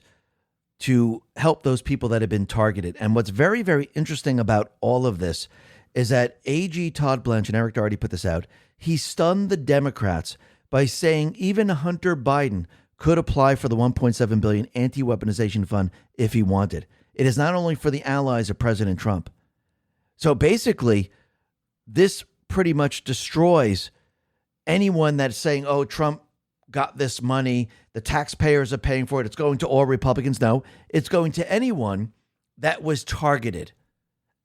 to help those people that have been targeted. And what's very, very interesting about all of this is that AG Todd Blanche, and Eric Doherty put this out, he stunned the Democrats by saying even Hunter Biden could apply for the $1.7 billion anti-weaponization fund if he wanted. It is not only for the allies of President Trump. So basically, this pretty much destroys anyone that's saying, oh, Trump got this money, the taxpayers are paying for it, it's going to all Republicans. No, it's going to anyone that was targeted.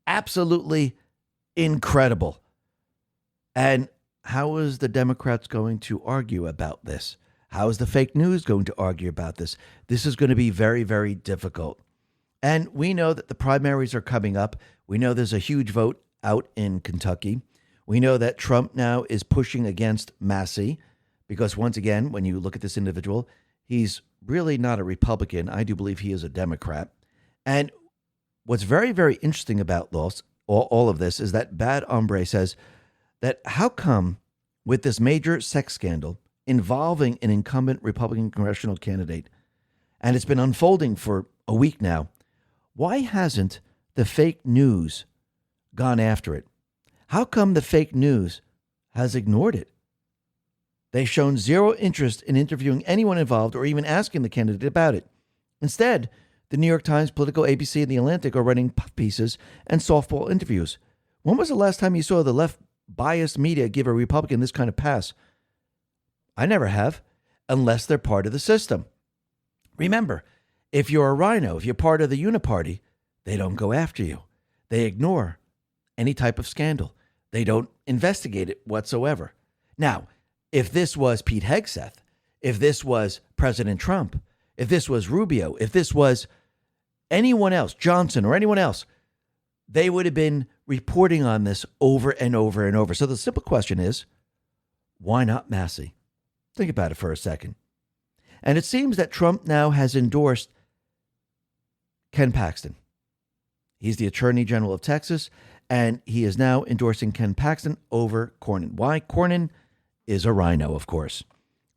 Absolutely incredible. And how is the Democrats going to argue about this? How is the fake news going to argue about this? This is going to be very, very difficult. And we know that the primaries are coming up. We know there's a huge vote out in Kentucky. We know that Trump now is pushing against Massey because, once again, when you look at this individual, he's really not a Republican. I do believe he is a Democrat. And what's very, very interesting about all of this is that Bad Hombre says that how come with this major sex scandal involving an incumbent Republican congressional candidate, and it's been unfolding for a week now, why hasn't the fake news gone after it? How come the fake news has ignored it? They've shown zero interest in interviewing anyone involved or even asking the candidate about it. Instead, the New York Times, Politico, ABC, and The Atlantic are running puff pieces and softball interviews. When was the last time you saw the left-biased media give a Republican this kind of pass? I never have, unless they're part of the system. Remember, if you're a rhino, if you're part of the uniparty, they don't go after you. They ignore any type of scandal. They don't investigate it whatsoever. Now, if this was Pete Hegseth, if this was President Trump, if this was Rubio, if this was anyone else, Johnson or anyone else, they would have been reporting on this over and over and over. So the simple question is, why not Massey? Think about it for a second. And it seems that Trump now has endorsed Ken Paxton. He's the Attorney General of Texas, and he is now endorsing Ken Paxton over Cornyn. Why? Cornyn is a rhino, of course.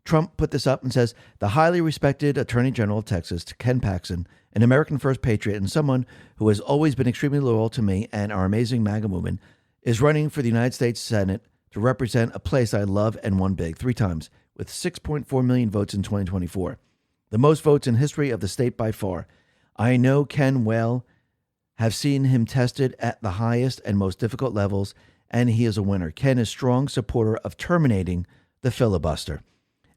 Trump put this up and says, the highly respected Attorney General of Texas, Ken Paxton, an American first patriot and someone who has always been extremely loyal to me and our amazing MAGA movement, is running for the United States Senate to represent a place I love and won big 3 times with 6.4 million votes in 2024. The most votes in history of the state by far. I know Ken well, have seen him tested at the highest and most difficult levels, and he is a winner. Ken is a strong supporter of terminating the filibuster.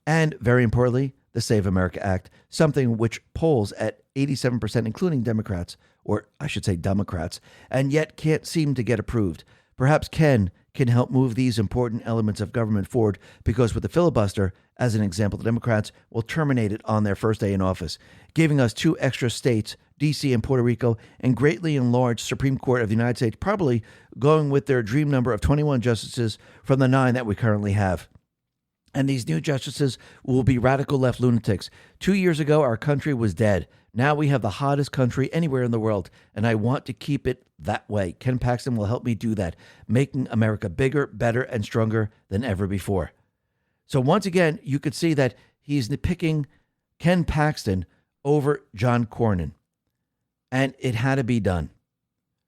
And very importantly, the Save America Act, something which polls at 87%, including Democrats, or I should say Democrats, and yet can't seem to get approved. Perhaps Ken can help move these important elements of government forward because with the filibuster, as an example, the Democrats will terminate it on their first day in office, giving us 2 extra states, D.C. and Puerto Rico, and greatly enlarged Supreme Court of the United States, probably going with their dream number of 21 justices from the 9 that we currently have. And these new justices will be radical left lunatics. 2 years ago, our country was dead. Now we have the hottest country anywhere in the world, and I want to keep it that way. Ken Paxton will help me do that, making America bigger, better, and stronger than ever before. So once again, you could see that he's picking Ken Paxton over John Cornyn, and it had to be done.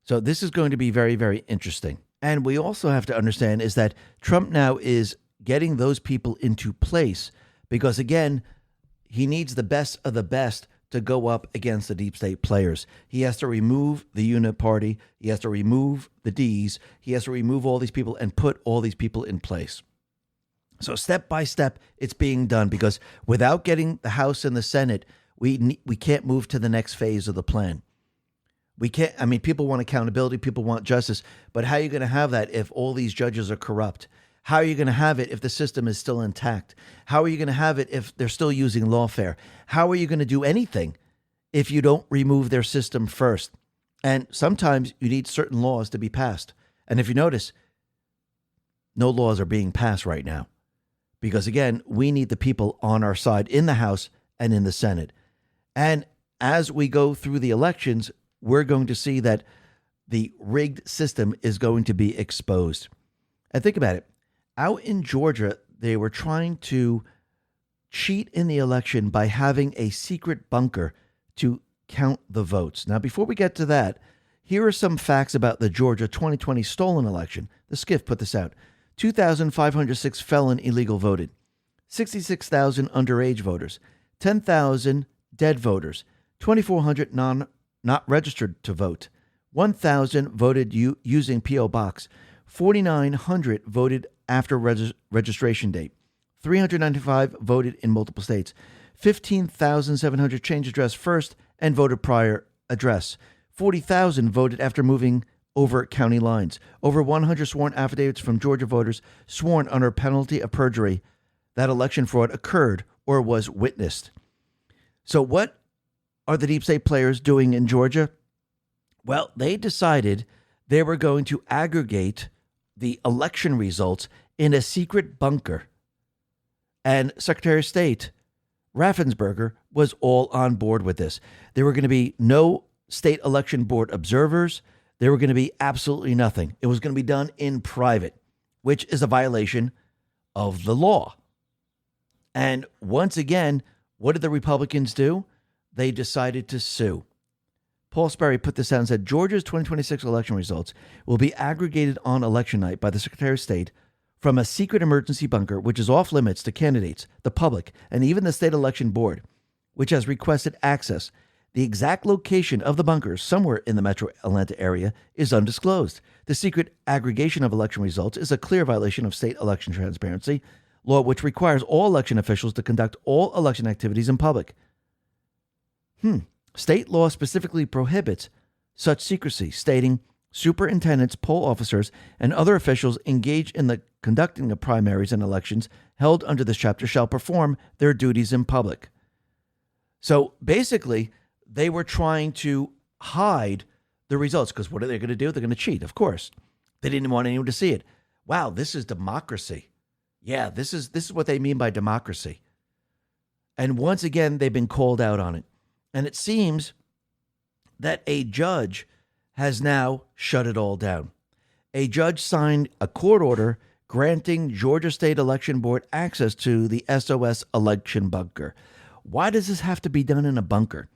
So this is going to be very, very interesting. And we also have to understand is that Trump now is getting those people into place because, again, he needs the best of the best to go up against the deep state players. He has to remove the uniparty. He has to remove the Ds. He has to remove all these people and put all these people in place. So step by step, it's being done because without getting the House and the Senate, we can't move to the next phase of the plan. We can't. I mean, people want accountability. People want justice. But how are you going to have that if all these judges are corrupt? How are you going to have it if the system is still intact? How are you going to have it if they're still using lawfare? How are you going to do anything if you don't remove their system first? And sometimes you need certain laws to be passed. And if you notice, no laws are being passed right now. Because, again, we need the people on our side in the House and in the Senate. And as we go through the elections, we're going to see that the rigged system is going to be exposed. And think about it. Out in Georgia, they were trying to cheat in the election by having a secret bunker to count the votes. Now, before we get to that, here are some facts about the Georgia 2020 stolen election. The Skiff put this out. 2,506 felon illegal voted, 66,000 underage voters, 10,000 dead voters, 2,400 not registered to vote. 1,000 voted using P.O. Box. 4,900 voted after registration date. 395 voted in multiple states. 15,700 changed address first and voted prior address. 40,000 voted after moving over county lines. Over 100 sworn affidavits from Georgia voters sworn under penalty of perjury that election fraud occurred or was witnessed. So what are the deep state players doing in Georgia? Well, they decided they were going to aggregate the election results in a secret bunker. And Secretary of State Raffensperger was all on board with this. There were going to be no state election board observers. There were going to be absolutely nothing. It was going to be done in private, which is a violation of the law. And once again, what did the Republicans do? They decided to sue. Paul Sperry put this out and said, Georgia's 2026 election results will be aggregated on election night by the Secretary of State from a secret emergency bunker, which is off limits to candidates, the public, and even the state election board, which has requested access. The exact location of the bunker, somewhere in the metro Atlanta area, is undisclosed. The secret aggregation of election results is a clear violation of state election transparency law, which requires all election officials to conduct all election activities in public. State law specifically prohibits such secrecy, stating superintendents, poll officers, and other officials engaged in the conducting of primaries and elections held under this chapter shall perform their duties in public. So basically, they were trying to hide the results because what are they going to do? They're going to cheat, of course. They didn't want anyone to see it. Wow, this is democracy. Yeah, this is what they mean by democracy. And once again, they've been called out on it. And it seems that a judge has now shut it all down. A judge signed a court order granting Georgia State Election Board access to the SOS election bunker. Why does this have to be done in a bunker?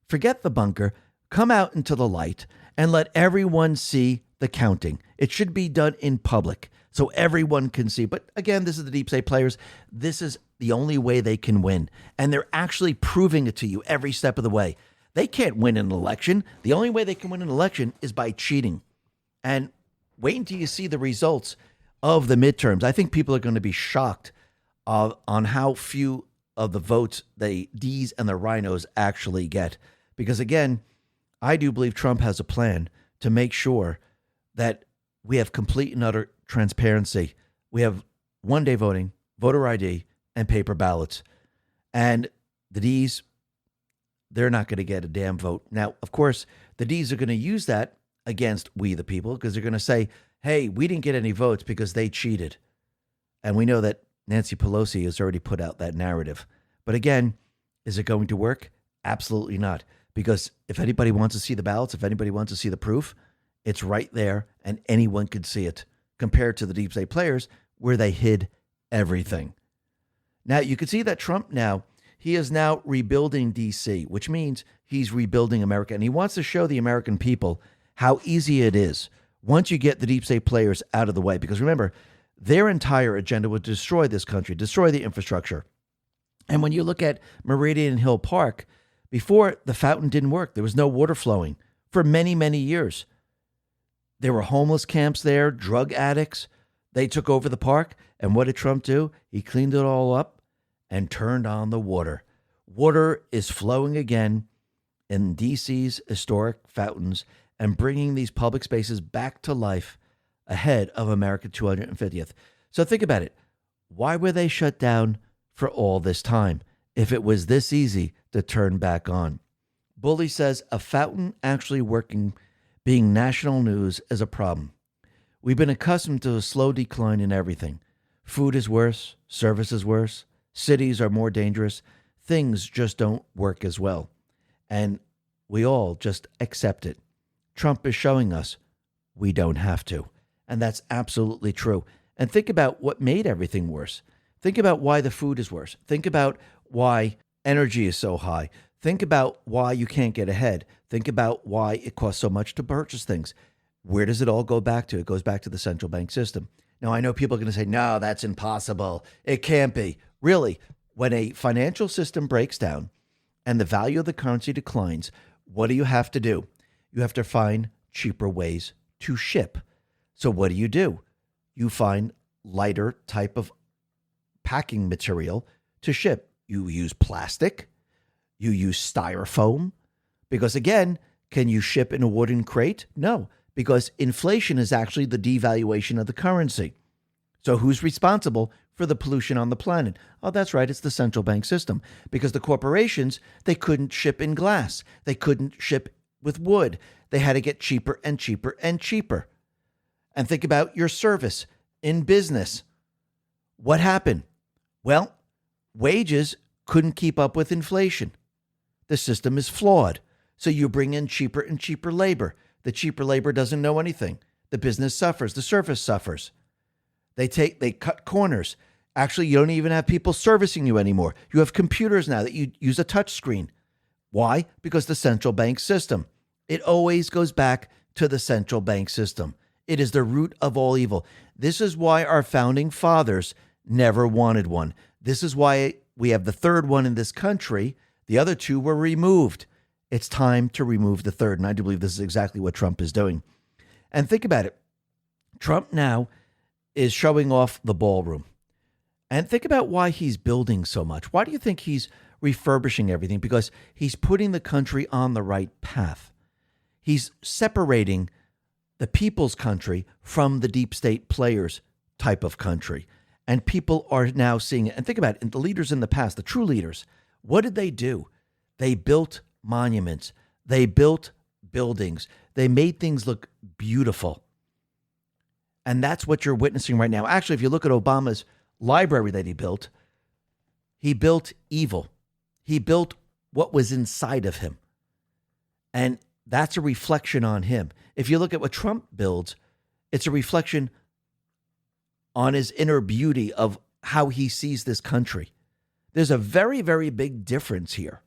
Forget the bunker. Come out into the light and let everyone see the counting. It should be done in public so everyone can see. But again, this is the deep state players. This is the only way they can win. And they're actually proving it to you every step of the way. They can't win an election. The only way they can win an election is by cheating. And wait until you see the results of the midterms. I think people are going to be shocked on how few of the votes the D's and the rhinos actually get. Because again, I do believe Trump has a plan to make sure that we have complete and utter transparency. We have one-day voting, voter ID, and paper ballots. And the D's, they're not going to get a damn vote. Now, of course, the D's are going to use that against we the people because they're going to say, hey, we didn't get any votes because they cheated. And we know that Nancy Pelosi has already put out that narrative. But again, is it going to work? Absolutely not. Because if anybody wants to see the ballots, if anybody wants to see the proof, it's right there and anyone could see it compared to the deep state players where they hid everything. Now, you can see that Trump now, he is now rebuilding D.C., which means he's rebuilding America. And he wants to show the American people how easy it is once you get the deep state players out of the way. Because remember, their entire agenda would destroy this country, destroy the infrastructure. And when you look at Meridian Hill Park, before the fountain didn't work, there was no water flowing for many, many years. There were homeless camps there, drug addicts. They took over the park. And what did Trump do? He cleaned it all up and turned on the water. Water is flowing again in D.C.'s historic fountains and bringing these public spaces back to life ahead of America 250th. So think about it. Why were they shut down for all this time if it was this easy to turn back on? Bully says a fountain actually working being national news is a problem. We've been accustomed to a slow decline in everything. Food is worse, service is worse, cities are more dangerous, things just don't work as well. And we all just accept it. Trump is showing us we don't have to. And that's absolutely true. And think about what made everything worse. Think about why the food is worse. Think about why energy is so high. Think about why you can't get ahead. Think about why it costs so much to purchase things. Where does it all go back to? It goes back to the central bank system. Now, I know people are going to say, no, that's impossible. It can't be. Really, when a financial system breaks down and the value of the currency declines, what do you have to do? You have to find cheaper ways to ship. So what do? You find lighter type of packing material to ship. You use plastic. You use styrofoam. Because again, can you ship in a wooden crate? No, because inflation is actually the devaluation of the currency. So who's responsible for the pollution on the planet? Oh, that's right. It's the central bank system. Because the corporations, they couldn't ship in glass. They couldn't ship with wood. They had to get cheaper and cheaper and cheaper. And think about your service in business. What happened? Well, wages couldn't keep up with inflation. The system is flawed. So you bring in cheaper and cheaper labor. The cheaper labor doesn't know anything. The business suffers. The service suffers. They cut corners. Actually, you don't even have people servicing you anymore. You have computers now that you use a touch screen. Why? Because the central bank system. It always goes back to the central bank system. It is the root of all evil. This is why our founding fathers never wanted one. This is why we have the third one in this country. The other two were removed. It's time to remove the third. And I do believe this is exactly what Trump is doing. And think about it. Trump now is showing off the ballroom. And think about why he's building so much. Why do you think he's refurbishing everything? Because he's putting the country on the right path. He's separating the people's country from the deep state players type of country. And people are now seeing it. And think about it. The leaders in the past, the true leaders, what did they do? They built monuments. They built buildings. They made things look beautiful. And that's what you're witnessing right now. Actually, if you look at Obama's library that he built evil. He built what was inside of him. And that's a reflection on him. If you look at what Trump builds, it's a reflection on his inner beauty of how he sees this country. There's a very, very big difference here.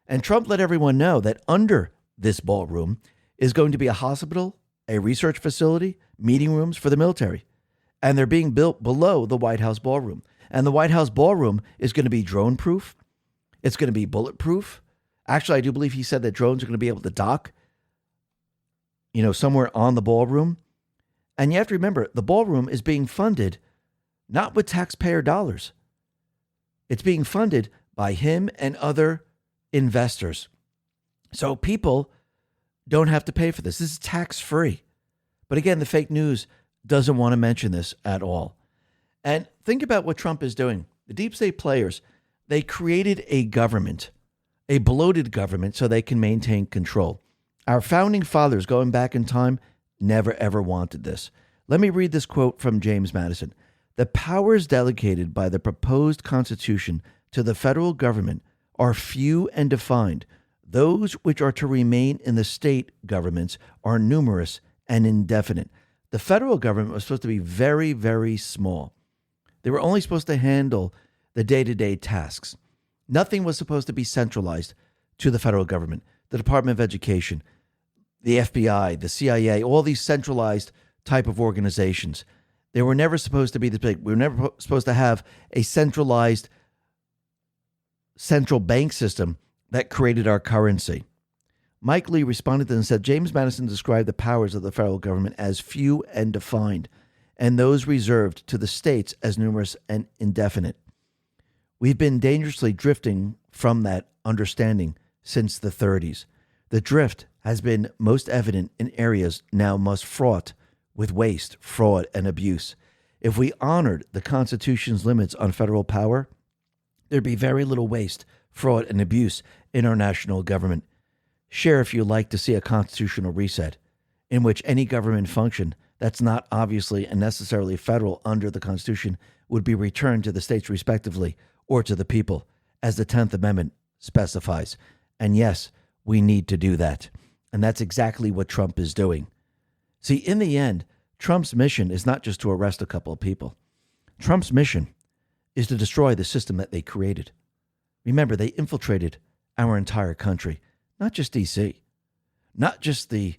And Trump let everyone know that under this ballroom is going to be a hospital, a research facility, meeting rooms for the military. And they're being built below the White House ballroom. And the White House ballroom is going to be drone proof. It's going to be bulletproof. Actually, I do believe he said that drones are going to be able to dock, somewhere on the ballroom. And you have to remember, the ballroom is being funded not with taxpayer dollars. It's being funded by him and other investors. So people don't have to pay for this. This is tax-free. But again, the fake news doesn't want to mention this at all. And think about what Trump is doing. The deep state players, they created a government, a bloated government, so they can maintain control. Our founding fathers, going back in time, never ever wanted this. Let me read this quote from James Madison. The powers delegated by the proposed Constitution to the federal government are few and defined. Those which are to remain in the state governments are numerous and indefinite. The federal government was supposed to be very, very small. They were only supposed to handle the day-to-day tasks. Nothing was supposed to be centralized to the federal government. The Department of Education, the FBI, the CIA, all these centralized type of organizations. They were never supposed to be this big. We were never supposed to have a centralized central bank system that created our currency. Mike Lee responded to them and said, James Madison described the powers of the federal government as few and defined, and those reserved to the states as numerous and indefinite. We've been dangerously drifting from that understanding since the 30s. The drift has been most evident in areas now most fraught with waste, fraud, and abuse. If we honored the Constitution's limits on federal power, there'd be very little waste, fraud, and abuse in our national government. Share if you'd like to see a constitutional reset in which any government function that's not obviously and necessarily federal under the Constitution would be returned to the states respectively or to the people, as the 10th Amendment specifies. And yes, we need to do that. And that's exactly what Trump is doing. See, in the end, Trump's mission is not just to arrest a couple of people. Trump's mission is to destroy the system that they created. Remember, they infiltrated our entire country, not just D.C., not just the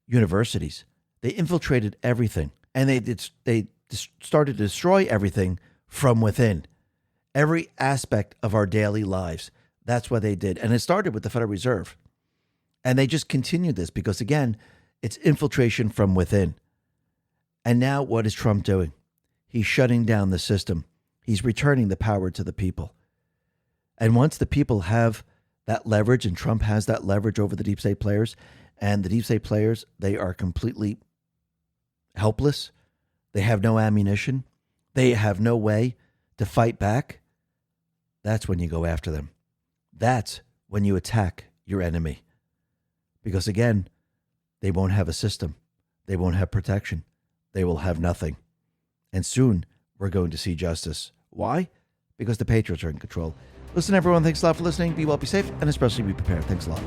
universities. They infiltrated everything, and they started to destroy everything from within. Every aspect of our daily lives. That's what they did. And it started with the Federal Reserve. And they just continue this because, again, it's infiltration from within. And now what is Trump doing? He's shutting down the system. He's returning the power to the people. And once the people have that leverage, and Trump has that leverage over the deep state players, and the deep state players, they are completely helpless. They have no ammunition. They have no way to fight back. That's when you go after them. That's when you attack your enemy. Because again, they won't have a system. They won't have protection. They will have nothing. And soon we're going to see justice. Why? Because the patriots are in control. Listen, everyone. Thanks a lot for listening. Be well, be safe, and especially be prepared. Thanks a lot.